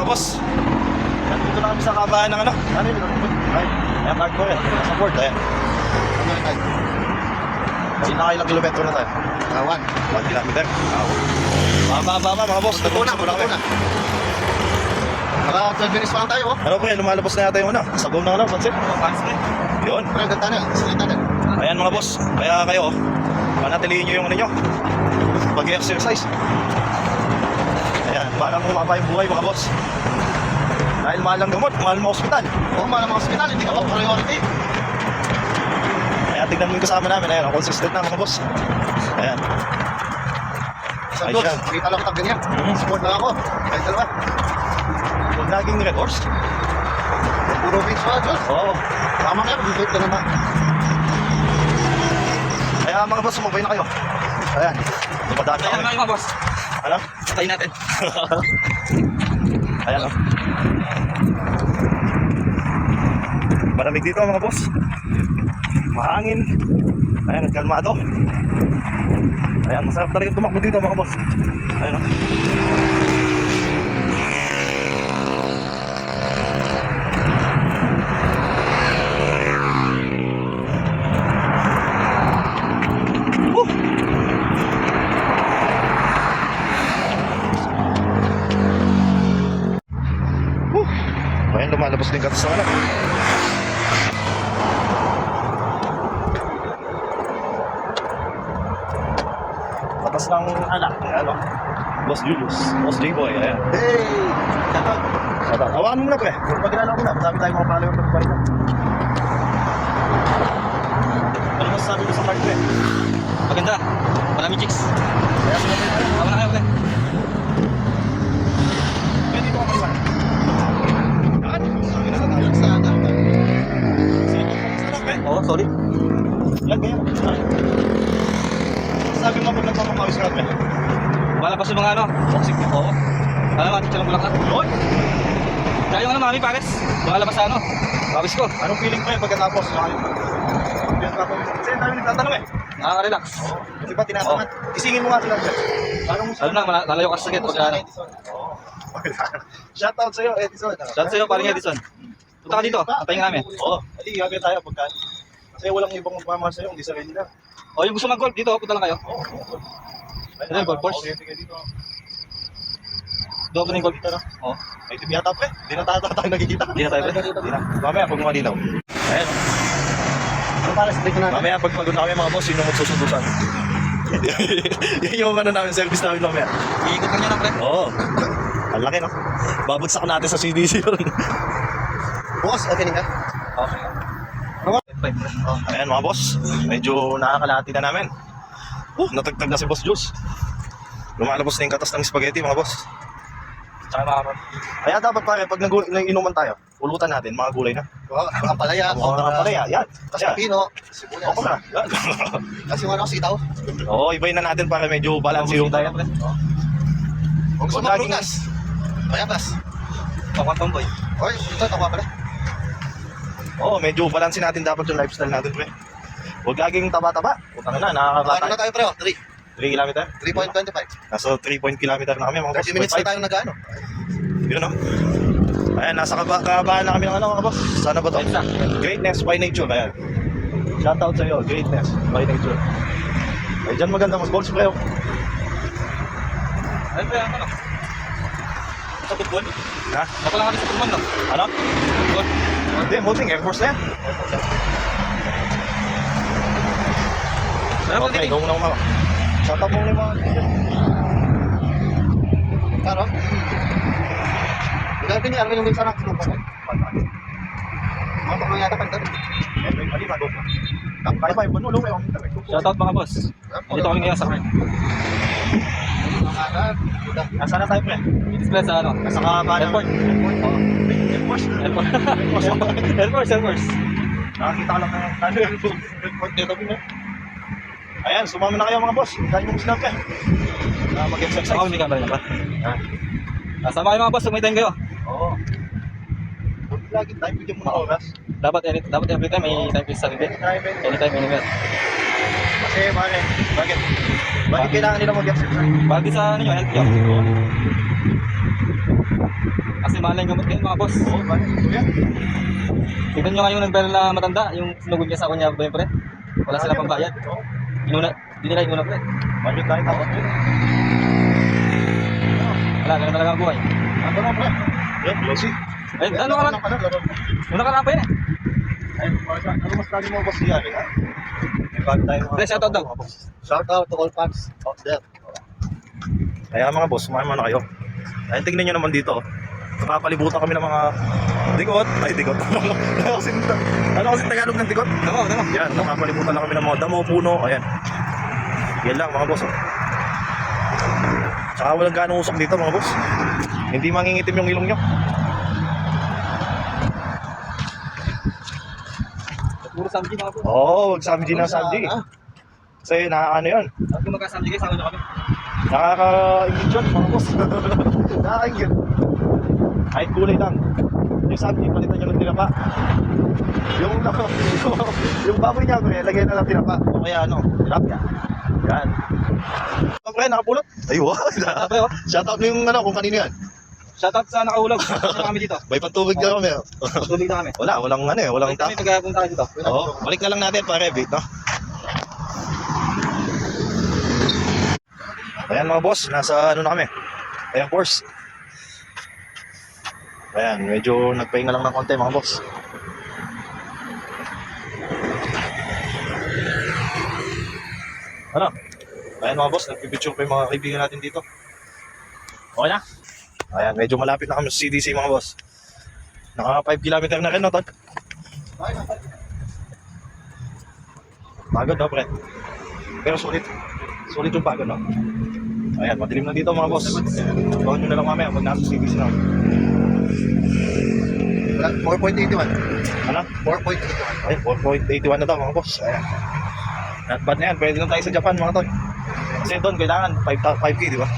mga boss. Nandito na kami sa kabahan ng ano? Ano yun? Ay, ayan card ko yan. Sa board, ayan. Ano yung card? Kasi nakailang kilometro na tayo. 1 kilometer. Mababa mga boss. Una. Naka 12 minutes pa lang tayo, oh. Ano po yan? Lumalabas na yata yung ano? Sabaw na ano? Pansit? Yun. Ang ganda na, salita na. Ayan mga boss. Kaya kayo, panatilihin nyo yung ano nyo. Pag-exercise. Ayan. Parang umaba yung buhay mga boss. Dahil mahal ang gamot, mahal mo hospital. Oo, mga mga hospital, hindi ka pa priority. Kaya tignan mo yung kasama namin. Ayan, consistent na mga boss. Ayan. Isang Ay, doon, siya. kita lang kitang ganyan. Support lang ako. Kahit dalawa. Huwag naging records. Puro beach pa, Diyos. Oo. Tama nga, mag-date ka naman. Kaya mga boss, sumabay na kayo. Ayan. Dumadaan na kami. mga boss. Alam? Tayo natin. Ayan o. Malamig dito mga boss. Mahangin. Ayan, kalmado. Ayan, masarap talaga tumakbo dito mga boss. Ayan o. Ayan, lumalabas din katas na ano. Katas ng anak. Ayan o. Boss Julius. Boss J-Boy. Ayan. Hey! Dapat, Sata. Hawakan mo muna pre. pagkilala ko na, madami tayong mga follower na pagkilala. Ano masasabi mo sa card pre? Maganda. Maraming chicks. Kaya sumabay tayo. Tama na kayo, pre. Pwede ko ako iwan. Yan. Ayun sa dapat. Oo, sorry. Yan, kaya mo. Sabi mo pag nagpapakawis ka pre. Malabas yung mga ano, toxic. Oo. Alam mo, ating silang bulaklak. Yun. Kaya yung ano, mami, pares. Lumalabas sa ano. Pawis ko. Anong feeling pre pagkatapos? Kasi tayo nagtatanong eh. Nakaka-relax. Di ba tinatanong? Isingin mo nga sila pre. Parang mo Alam na, nalayo ka sa sakit pagka ano. Shoutout sa'yo, Edison. Shout sa'yo, paring Edison. Punta ka dito, antayin ka namin. Oo, hindi gagawin tayo pagka. Kasi walang ibang magmamahal sa'yo, hindi sarili lang. O, yung gusto mag-golf dito, punta lang kayo. Ito yung golf course. Okay, dito. Doon ko na yung golf. Dito na. Oo. May TV yata pre. Hindi na tayo nakikita. Hindi na tayo, pre. Hindi na. Mamaya pag lumalinaw. Ayan. Ano para sa date natin? Mamaya pag pagod na kami mga boss, sino magsusundusan? Yan yung ano namin, service namin mamaya. Iikot lang yan, pre. Oo. Ang laki no? Babagsak natin sa CDC yun. Boss, opening ka? Okay. Ayan mga boss, medyo nakakalati na namin. Natagtag na si Boss Juice. Lumalabas na yung katas ng spaghetti mga boss. Tsaka makapag. Kaya dapat pare, pag nag-inuman tayo, ulutan natin mga gulay na. Mga palaya. Mga palaya, yan. Kasi Yan. pino, sibuyas. Opo na. Yan. Kasi ano, sitaw. Oo, ibayin na natin para medyo balance yung diet. Kung gusto mo Laging- prutas, payatas. Pakwang tomboy. Oy, ito, tawa pala. Oo, medyo balance natin dapat yung lifestyle natin, pre. Huwag laging taba-taba. Putang na, Ano nakakabata. na tayo, pre? 3 kilometer? 3.25. Nasa 3 kilometer na kami, mga boss. 30 minutes na tayo nag-ano. Yun, no? Ayan, nasa kabahan na kami ng ano, mga boss. Sana ba to? Exact. Greatness by nature, ayan. Shoutout sa'yo, greatness by nature. Ay, dyan maganda mas balls, pre. Ano pre, ano? Sa football? Ha? Baka lang kami sa football, no? Ano? Football? Hindi, moting, Air Force na yan. Ano Okay, go muna mga. Shoutout mo muna yung mga. Taro? Dati niya, ano yung minsan ang kinuha ko? Mga pang yata pa ito. Mali, bago. Kaya pa, yung panulong kayo. Shoutout mga boss. Dito kami ngayon sa Kern. Nasa na tayo, pre? Display sa ano? Nasa kabahan. Airport. Oo. Air Force. Airport. Airport. Nakakita ka lang ng airport dito, pre. Ayan, sumama na kayo mga boss. Dahil yung snap eh. Mag-exercise. Ako may camera na ba? Sama kayo mga boss, may time kayo. Oo. Huwag lagi tayo bigyan mo ng oras. Dapat every time may time sa sarili. Anytime, anywhere. Kasi bakit? Bakit kailangan nila mag-exercise? Bagay sa ano nyo, health nyo. Kasi mahal na yung gamot ngayon mga boss. Oo, bakit? Ito yan. Tignan nyo nga yung nag-viral na matanda, yung sinugod niya sa kunya ba yun pre? Wala sila pang bayad. Oo. Hindi nila inuna pre. Budget tayo tapos yun. Wala, ganun talaga ang buhay. Ano na pre? Yan, Lucy. Ay, ano ka man? Yung nakaraan pa yun eh. Ay, ano mas lagi mo boss yan eh, ha? May bago tayo mga... Pre, shoutout daw. Shout out to all fans out there. Kaya mga boss, sumama na kayo. Ay, tignan nyo naman dito. Nakapalibutan kami ng mga dikot. Ay, dikot. Ano kasi Tagalog ng dikot? Damo. Yan, nakapalibutan na kami ng mga damo, puno. Ayan. Yan lang mga boss. Oh. Tsaka walang ganong usok dito mga boss. Hindi mangingitim yung ilong nyo. Puro samji mga boss. Oo, magsamji na samji. Kasi ano yun, At kung magkasamji kayo, sama nyo kami. nakaka-ingit yun mga boss. Nakaka-ingit. Kahit kulay lang. Yung samji, palitan nyo ng tinapa. Yung baboy niya, pre, lagyan na lang tinapa. O kaya ano, tilapia. Yan. Pre, nakapulot. Ayun. Pre, oh. Shoutout mo yung ano, kung kanino yan. Shoutout sa nakahulog. Sama kami dito. May pantubig na kami. Tubig na kami. Walang ano eh, walang Kami tap. pagpunta kayo dito. Oo, balik na lang natin para Revit, no? Ayan mga boss, nasa ano na kami. Ayan course. Ayan, medyo nagpahinga lang ng konti mga boss. Ano? Ayan mga boss, nagpipicture pa yung mga kaibigan natin dito. Okay na? Ayan, medyo malapit na kami sa CDC mga boss. Naka 5 kilometer na rin, no, Todd? Pagod, no, pre? Pero sulit. Sulit yung pagod, no? Ayan, madilim na dito mga boss. Abangan nyo na lang mamaya pag nasa CDC na. 4.81. Ano? 4.81. Ay, 4.81 na daw mga boss. Ayan. Not bad na yan. Pwede lang tayo sa Japan mga tol. Kasi doon kailangan 5K, di ba?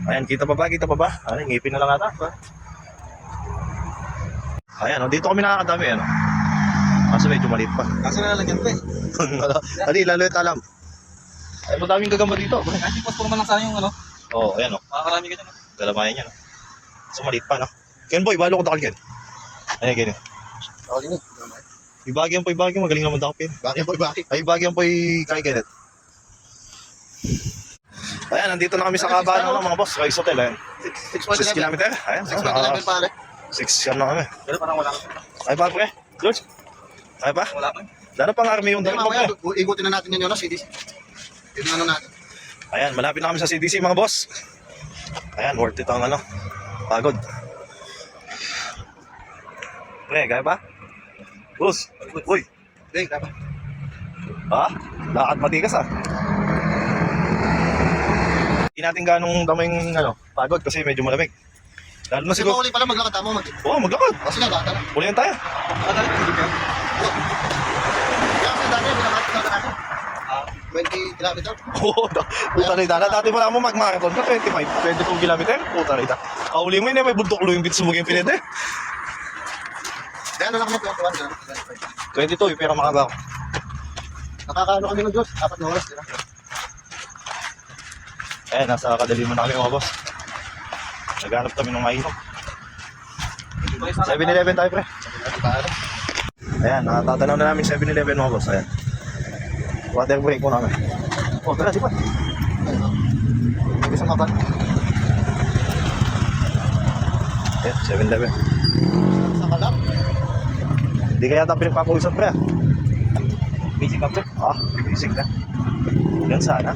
Ayan, kita pa ba? Kita pa ba? Ayan, ngipin na lang ata. Ayan, oh, dito kami nakakadami. Ano? Kaso medyo maliit pa. Kasi nalalagyan ko eh. Dali, lalo yung talam. Ay, madaming gagamba dito. Kasi post naman lang sana yung ano. Oo, ayan o. Makakarami ka dyan. No? Galamayan niya, no? So, maliit pa, no? Ken boy, balo ko dakal, Ken. Ayan, ganyan. Okay nga. Ibagyan po, magaling naman dakal, Ken. Bakit? Ay, bagyan po kay Kenneth. Ayan, nandito na kami sa Cabano ng mga boss. Rice Hotel, ayan. 6 kilometer. Ayan, 6.11 pare. 6 na kami. Pero parang wala ka. Ay pa, pre. George? Ay pa? Wala pa. Lalo pang army yung Hindi dami mo, mamaya, pre. ikutin na natin yun, no, CDC. Tignan natin. Ayan, malapit na kami sa CDC, mga boss. Ayan, worth it ang ano. Pagod. Pre, kaya pa? Boss, uy. Okay, dapat. Ha? Lakad matigas, ah. Hindi natin ganong daming ano, pagod kasi medyo malamig. Lalo na Kasi siguro. mauli pala maglakad tamo mag. Oo, maglakad. Kasi nagata na. Ulihan tayo. Madali, hindi ka. Kaya kasi dati, binakati na natin. 20 kilometer. Oo, puta na ita. Dati pala mo mag-marathon ka, 22 kilometer. Puta na ita. Kauli mo yun, may bundok lo yung bits mo yung pinete. Kaya ano lang kami, 21. 22, pero makaba ako. Nakakaano kami ng Diyos, 4 na oras. Diba? Eh, nasa kadaliman na kami mga boss. Naghanap kami ng mainom. 7-Eleven tayo, pre. Ayan, nakatatanaw na namin 7-Eleven mga boss. Ayan. Water break mo namin. Oh, tara, di ba? Isang kapan. Ayan, 7-Eleven. Sa kalap. Hindi kaya tayo pinagpapawisan, pre. Basic up. Ah, basic na. Yan sana.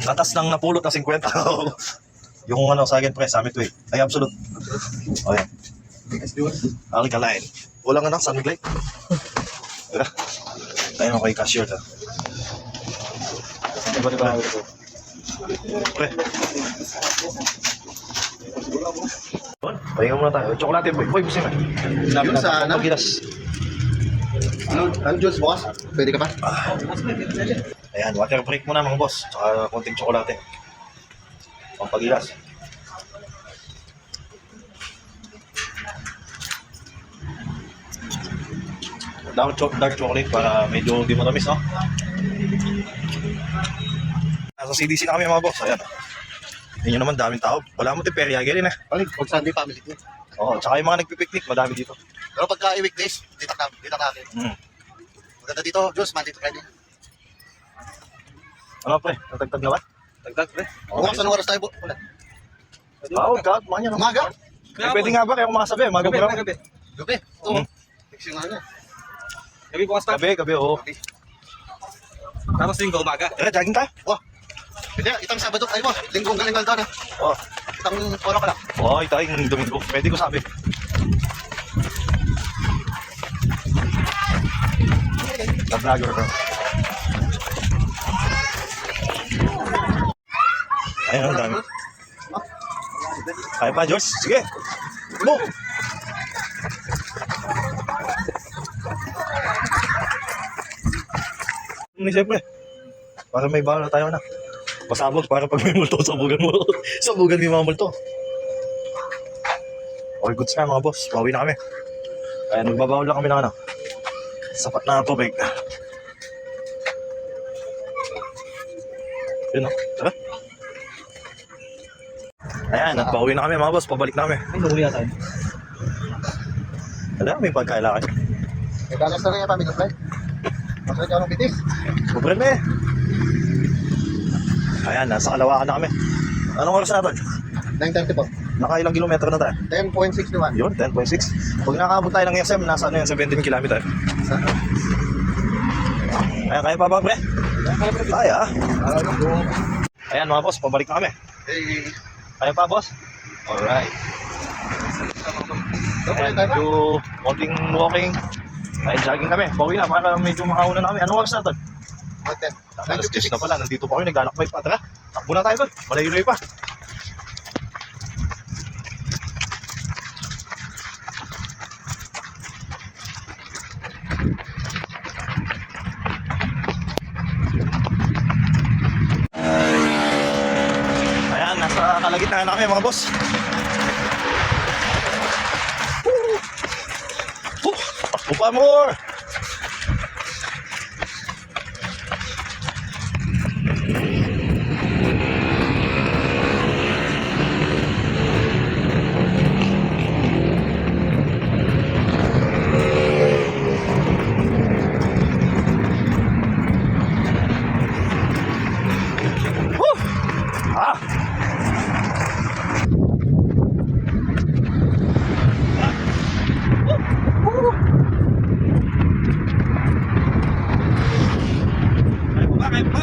Katas lang napulot na 50. Yung ano, sa akin, pre, sa amin 2 ay absolute. O yan. Alkaline. Walang anak, Sunny Glade. Ayun ako kay cashier ta. Diba? Pre. Pahinga muna tayo. Chocolate, boy. Boy, busin na. Yung sa ano? Paggilas. Ang Diyos, boss. Pwede ka pa? Ayan, water break muna mga boss. Tsaka konting tsokolate. Pampagilas. Dark chocolate para medyo di matamis, no? Nasa CDC na kami mga boss. Ayan. Hindi nyo naman daming tao. Wala mo tiperiya rin eh. Pag Sunday family din. Oo, tsaka yung mga nagpipiknik, madami dito. Pero pagka weekdays, dito natin. Hmm. Maganda dito, Diyos, Monday to Friday. Ano pre? Natagtag na ba? Dagdag, pre. Bukas anong oras tayo po? Wala. Oo, kumain yan. Umaga? Eh, pwede nga ba? Kaya kung makasabi, Gabi, magabi pre, gabi. Gabi. Oo. Hmm. Fix yung ano. Gabi bukas tayo. Gabi, oo. Tapos linggo, umaga. Tara, jogging tayo. Wah. Hindi, itang Sabado. Ay mo, linggong galing daw na. Oo. Itang oras ka lang. Oo, ito yung Domingo. Pwede ko sabi. Na-vlogger ko. Ayun, ang dami. Kaya pa, George? Sige. Mo! Siyempre, para may bala tayo na. Pasabog para pag may multo, sabugan mo. Sabugan mo yung mga multo. All goods na mga boss, bawi na kami. Kaya nagbabaw lang kami ng ano. Sapat na tubig. Yun o, tara. Ayan, nagbawi na kami mga boss, pabalik na kami. Ay, nahuli yata. Wala, may pagkailakay. May dalas na rin yung family friend. Masaya ka ng bitis. Sobrang na eh. Ayan, nasa Kalawakan na kami. Anong oras na ito? 9:30 po. Nakailang kilometro na tayo? 10.6 naman. Yun, 10.6. Pag nakakabot tayo ng SM, nasa ano yan, 17 kilometer. Ayan, kaya pa ba, pre? Kaya. Ayan mga boss, pabalik na kami. Hey. Kaya pa, boss? Alright. Ayan, medyo konting walking. Ay, jogging kami. Bawi na, para medyo makauna na kami. Anong oras na ito? 10. Alas 10 na pala, nandito pa kami, naglalakbay pa. Tara, takbo na tayo doon. Malayo-layo pa. Ayan, nasa kalagitnaan na kami mga boss. Takbo pa more! Kaya pa.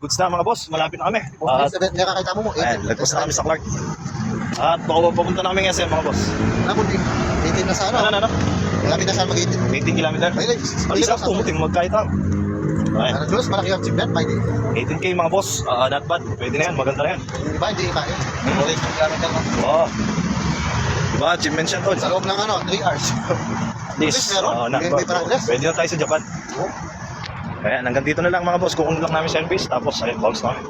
Goods na mga boss, malapit na kami. At Nakakita mo mo. ayan, lagpas na kami sa Clark. At papunta na kami ng SM mga boss. Nakon din. 18 na sa ano. Ano? Malapit na sa mag-18. 18 kilometer. Ay, At least ako tumuting magkahit lang. Ayan, Ano, Diyos, malaki yung achievement. May di. 18k mga boss, not bad. Pwede na yan, maganda na yan. Di ba, hindi kaya. Wow. Diba, achievement siya tol. Sa loob ng ano, 3 hours. At least, meron. not May bad. progress. Pwede na tayo sa Japan. Ayan, hanggang dito na lang mga boss. Kukunin lang namin service. Tapos, ayun, bounce na kami.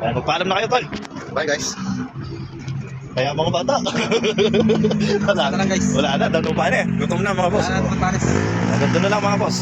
Ayan, magpaalam na kayo tol. Bye, guys. Kaya mga bata. Wala na lang, guys. Wala na, danupa na eh. Gutom na mga boss. Magpares. Hanggang doon na lang mga boss.